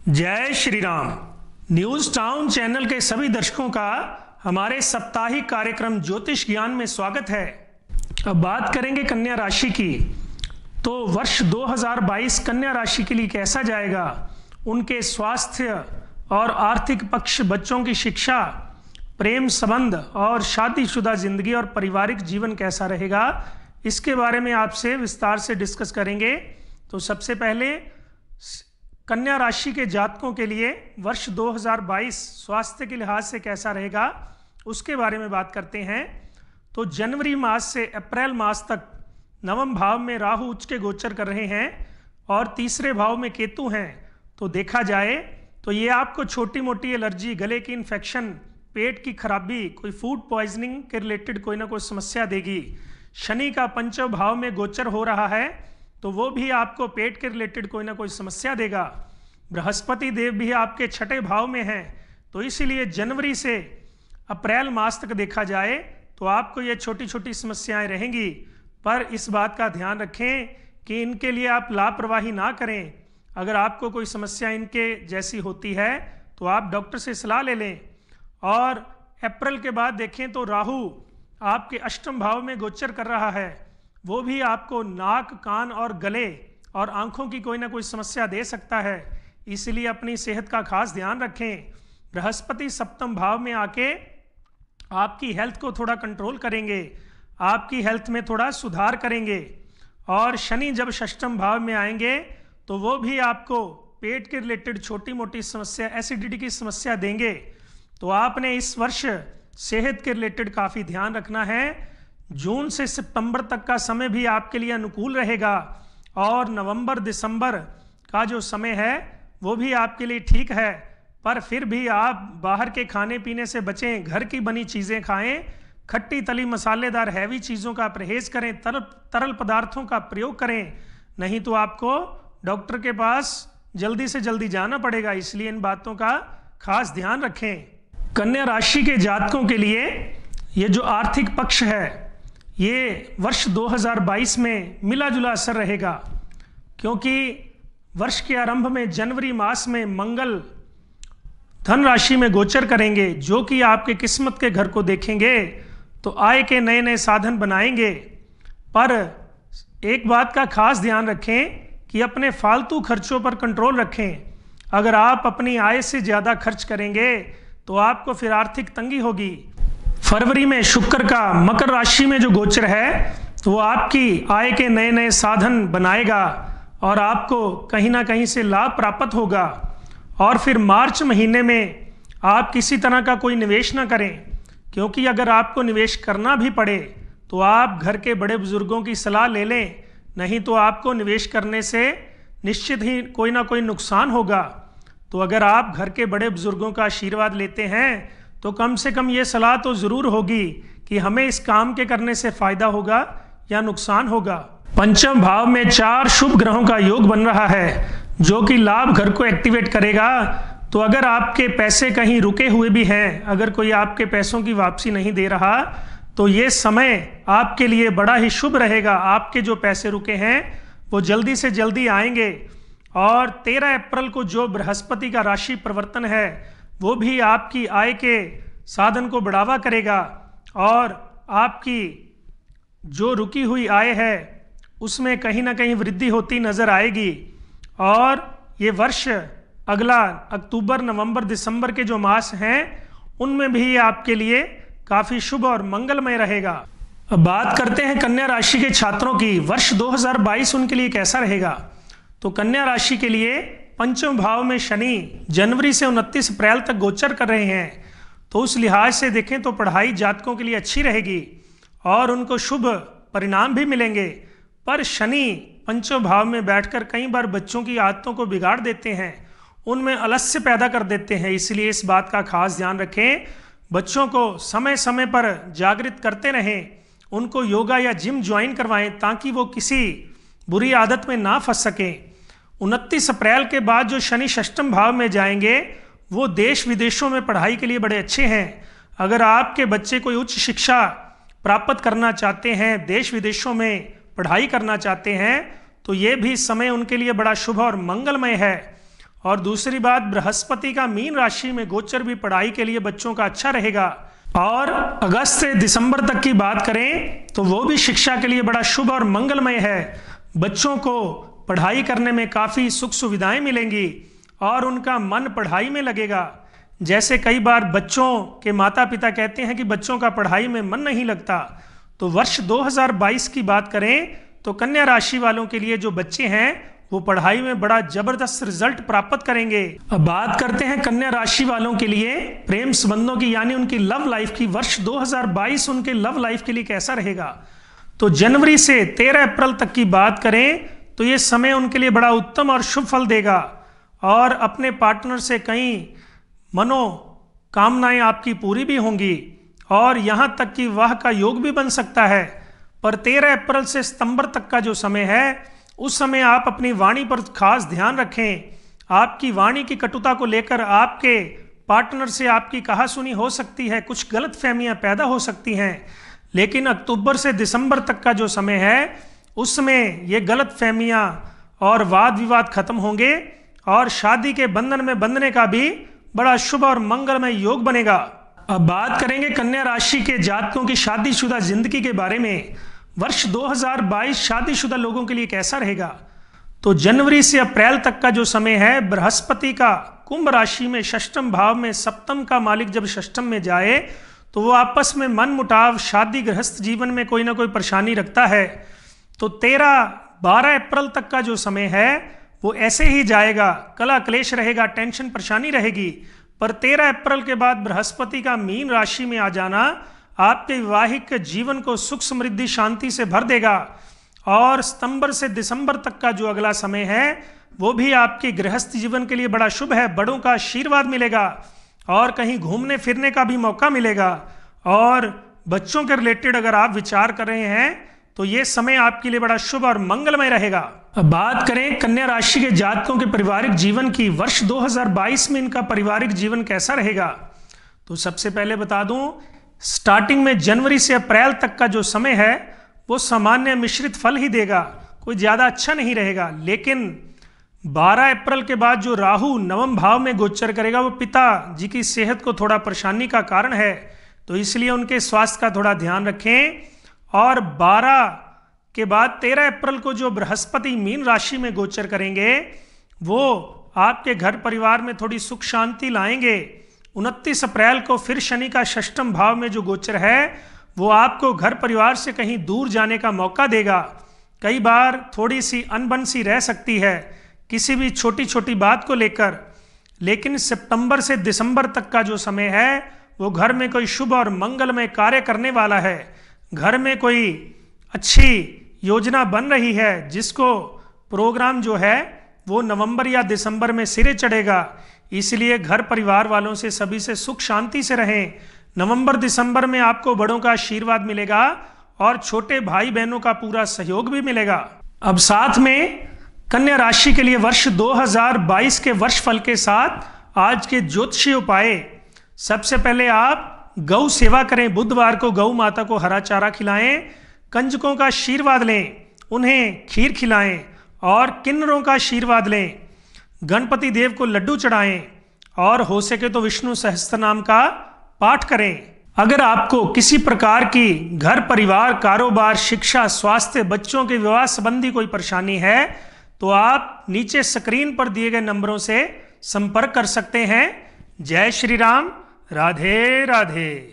जय Shri Ram. News town channel के सभी दर्शकों का हमारे साप्ताहिक कार्यक्रम ज्योतिष ज्ञान में स्वागत है। अब बात करेंगे कन्या राशि की। तो वर्ष 2022 कन्या राशि के लिए कैसा जाएगा, उनके स्वास्थ्य और आर्थिक पक्ष, बच्चों की शिक्षा, प्रेम संबंध और शादीशुदा जिंदगी और पारिवारिक जीवन कैसा रहेगा, इसके बारे में आपसे विस्तार से डिस्कस करेंगे। तो सबसे पहले कन्या राशि के जातकों के लिए वर्ष 2022 स्वास्थ्य के लिहाज से कैसा रहेगा, उसके बारे में बात करते हैं। तो जनवरी मास से अप्रैल मास तक नवम भाव में राहु उच्च के गोचर कर रहे हैं और तीसरे भाव में केतु हैं। तो देखा जाए तो ये आपको छोटी मोटी एलर्जी, गले की इन्फेक्शन, पेट की खराबी, कोई फूड पॉइजनिंग के रिलेटेड कोई ना कोई समस्या देगी। शनि का पंचम भाव में गोचर हो रहा है तो वो भी आपको पेट के रिलेटेड कोई ना कोई समस्या देगा। बृहस्पति देव भी आपके छठे भाव में हैं, तो इसीलिए जनवरी से अप्रैल मास तक देखा जाए तो आपको ये छोटी छोटी समस्याएं रहेंगी। पर इस बात का ध्यान रखें कि इनके लिए आप लापरवाही ना करें। अगर आपको कोई समस्या इनके जैसी होती है तो आप डॉक्टर से सलाह ले लें। और अप्रैल के बाद देखें तो राहु आपके अष्टम भाव में गोचर कर रहा है, वो भी आपको नाक, कान और गले और आंखों की कोई ना कोई समस्या दे सकता है। इसलिए अपनी सेहत का खास ध्यान रखें। बृहस्पति सप्तम भाव में आके आपकी हेल्थ को थोड़ा कंट्रोल करेंगे, आपकी हेल्थ में थोड़ा सुधार करेंगे। और शनि जब षष्ठम भाव में आएंगे तो वो भी आपको पेट के रिलेटेड छोटी मोटी समस्या, एसिडिटी की समस्या देंगे। तो आपने इस वर्ष सेहत के रिलेटेड काफ़ी ध्यान रखना है। जून से सितंबर तक का समय भी आपके लिए अनुकूल रहेगा और नवंबर दिसंबर का जो समय है वो भी आपके लिए ठीक है। पर फिर भी आप बाहर के खाने पीने से बचें, घर की बनी चीज़ें खाएं, खट्टी तली मसालेदार हैवी चीज़ों का परहेज करें, तरल पदार्थों का प्रयोग करें, नहीं तो आपको डॉक्टर के पास जल्दी से जल्दी जाना पड़ेगा। इसलिए इन बातों का खास ध्यान रखें। कन्या राशि के जातकों के लिए ये जो आर्थिक पक्ष है ये वर्ष 2022 में मिला जुला असर रहेगा, क्योंकि वर्ष के आरंभ में जनवरी मास में मंगल धन राशि में गोचर करेंगे, जो कि आपके किस्मत के घर को देखेंगे तो आय के नए नए साधन बनाएंगे। पर एक बात का खास ध्यान रखें कि अपने फालतू खर्चों पर कंट्रोल रखें। अगर आप अपनी आय से ज़्यादा खर्च करेंगे तो आपको फिर आर्थिक तंगी होगी। फरवरी में शुक्र का मकर राशि में जो गोचर है तो वो आपकी आय के नए नए साधन बनाएगा और आपको कहीं ना कहीं से लाभ प्राप्त होगा। और फिर मार्च महीने में आप किसी तरह का कोई निवेश ना करें, क्योंकि अगर आपको निवेश करना भी पड़े तो आप घर के बड़े बुजुर्गों की सलाह ले लें, नहीं तो आपको निवेश करने से निश्चित ही कोई ना कोई नुकसान होगा। तो अगर आप घर के बड़े बुजुर्गों का आशीर्वाद लेते हैं तो कम से कम ये सलाह तो ज़रूर होगी कि हमें इस काम के करने से फ़ायदा होगा या नुकसान होगा। पंचम भाव में 4 शुभ ग्रहों का योग बन रहा है, जो कि लाभ घर को एक्टिवेट करेगा। तो अगर आपके पैसे कहीं रुके हुए भी हैं, अगर कोई आपके पैसों की वापसी नहीं दे रहा, तो ये समय आपके लिए बड़ा ही शुभ रहेगा। आपके जो पैसे रुके हैं वो जल्दी से जल्दी आएंगे। और 13 अप्रैल को जो बृहस्पति का राशि परिवर्तन है वो भी आपकी आय के साधन को बढ़ावा करेगा और आपकी जो रुकी हुई आय है उसमें कहीं ना कहीं वृद्धि होती नजर आएगी। और ये वर्ष अगला अक्टूबर, नवंबर, दिसंबर के जो मास हैं उनमें भी आपके लिए काफ़ी शुभ और मंगलमय रहेगा। अब बात करते हैं कन्या राशि के छात्रों की। वर्ष 2022 उनके लिए कैसा रहेगा। तो कन्या राशि के लिए पंचम भाव में शनि जनवरी से 29 अप्रैल तक गोचर कर रहे हैं, तो उस लिहाज से देखें तो पढ़ाई जातकों के लिए अच्छी रहेगी और उनको शुभ परिणाम भी मिलेंगे। पर शनि पंचम भाव में बैठकर कई बार बच्चों की आदतों को बिगाड़ देते हैं, उनमें आलस्य पैदा कर देते हैं। इसलिए इस बात का खास ध्यान रखें। बच्चों को समय समय पर जागृत करते रहें, उनको योगा या जिम ज्वाइन करवाएं ताकि वो किसी बुरी आदत में ना फंस सकें। 29 अप्रैल के बाद जो शनि षष्ठम भाव में जाएंगे वो देश विदेशों में पढ़ाई के लिए बड़े अच्छे हैं। अगर आपके बच्चे कोई उच्च शिक्षा प्राप्त करना चाहते हैं, देश विदेशों में पढ़ाई करना चाहते हैं, तो ये भी समय उनके लिए बड़ा शुभ और मंगलमय है। और दूसरी बात, बृहस्पति का मीन राशि में गोचर भी पढ़ाई के लिए बच्चों का अच्छा रहेगा। और अगस्त से दिसंबर तक की बात करें तो वो भी शिक्षा के लिए बड़ा शुभ और मंगलमय है। बच्चों को पढ़ाई करने में काफ़ी सुख सुविधाएं मिलेंगी और उनका मन पढ़ाई में लगेगा। जैसे कई बार बच्चों के माता पिता कहते हैं कि बच्चों का पढ़ाई में मन नहीं लगता, तो वर्ष 2022 की बात करें तो कन्या राशि वालों के लिए जो बच्चे हैं वो पढ़ाई में बड़ा जबरदस्त रिजल्ट प्राप्त करेंगे। अब बात करते हैं कन्या राशि वालों के लिए प्रेम संबंधों की, यानी उनकी लव लाइफ की। वर्ष 2022 उनके लव लाइफ के लिए कैसा रहेगा? तो जनवरी से 13 अप्रैल तक की बात करें तो ये समय उनके लिए बड़ा उत्तम और शुभ फल देगा और अपने पार्टनर से कई मनोकामनाएं आपकी पूरी भी होंगी और यहां तक कि विवाह का योग भी बन सकता है। पर 13 अप्रैल से सितंबर तक का जो समय है उस समय आप अपनी वाणी पर खास ध्यान रखें। आपकी वाणी की कटुता को लेकर आपके पार्टनर से आपकी कहासुनी हो सकती है, कुछ गलत फहमियाँ पैदा हो सकती हैं। लेकिन अक्टूबर से दिसंबर तक का जो समय है उस समय ये गलत फहमियाँ और वाद विवाद खत्म होंगे और शादी के बंधन में बंधने का भी बड़ा शुभ और मंगलमय योग बनेगा। अब बात करेंगे कन्या राशि के जातकों की शादीशुदा जिंदगी के बारे में। वर्ष 2022 शादीशुदा लोगों के लिए कैसा रहेगा? तो जनवरी से अप्रैल तक का जो समय है, बृहस्पति का कुंभ राशि में षष्ठम भाव में, सप्तम का मालिक जब षष्ठम में जाए तो वो आपस में मन मुटाव, शादी गृहस्थ जीवन में कोई ना कोई परेशानी रखता है। तो 13-12 अप्रैल तक का जो समय है वो ऐसे ही जाएगा, कला क्लेश रहेगा, टेंशन परेशानी रहेगी। पर 13 अप्रैल के बाद बृहस्पति का मीन राशि में आ जाना आपके वैवाहिक जीवन को सुख समृद्धि शांति से भर देगा। और सितंबर से दिसंबर तक का जो अगला समय है वो भी आपके गृहस्थ जीवन के लिए बड़ा शुभ है। बड़ों का आशीर्वाद मिलेगा और कहीं घूमने फिरने का भी मौका मिलेगा। और बच्चों के रिलेटेड अगर आप विचार कर रहे हैं तो ये समय आपके लिए बड़ा शुभ और मंगलमय रहेगा। अब बात करें कन्या राशि के जातकों के पारिवारिक जीवन की। वर्ष 2022 में इनका पारिवारिक जीवन कैसा रहेगा? तो सबसे पहले बता दूं, स्टार्टिंग में जनवरी से अप्रैल तक का जो समय है वो सामान्य मिश्रित फल ही देगा, कोई ज़्यादा अच्छा नहीं रहेगा। लेकिन 12 अप्रैल के बाद जो राहु नवम भाव में गोचर करेगा वो पिता जी की सेहत को थोड़ा परेशानी का कारण है, तो इसलिए उनके स्वास्थ्य का थोड़ा ध्यान रखें। और 12 के बाद 13 अप्रैल को जो बृहस्पति मीन राशि में गोचर करेंगे वो आपके घर परिवार में थोड़ी सुख शांति लाएंगे। 29 अप्रैल को फिर शनि का षष्ठम भाव में जो गोचर है वो आपको घर परिवार से कहीं दूर जाने का मौका देगा। कई बार थोड़ी सी अनबन सी रह सकती है किसी भी छोटी छोटी बात को लेकर। लेकिन सितंबर से दिसंबर तक का जो समय है वो घर में कोई शुभ और मंगलमय कार्य करने वाला है। घर में कोई अच्छी योजना बन रही है जिसको प्रोग्राम जो है वो नवंबर या दिसंबर में सिरे चढ़ेगा। इसलिए घर परिवार वालों से सभी से सुख शांति से रहें। नवंबर दिसंबर में आपको बड़ों का आशीर्वाद मिलेगा और छोटे भाई बहनों का पूरा सहयोग भी मिलेगा। अब साथ में कन्या राशि के लिए वर्ष 2022 के वर्ष फल के साथ आज के ज्योतिषीय उपाय। सबसे पहले आप गौ सेवा करें, बुधवार को गौ माता को हरा चारा खिलाएं, कंजकों का आशीर्वाद लें, उन्हें खीर खिलाएं और किन्नरों का आशीर्वाद लें। गणपति देव को लड्डू चढ़ाएं और हो सके तो विष्णु सहस्त्रनाम का पाठ करें। अगर आपको किसी प्रकार की घर परिवार, कारोबार, शिक्षा, स्वास्थ्य, बच्चों के विवाह संबंधी कोई परेशानी है तो आप नीचे स्क्रीन पर दिए गए नंबरों से संपर्क कर सकते हैं। जय श्री राम, राधे राधे।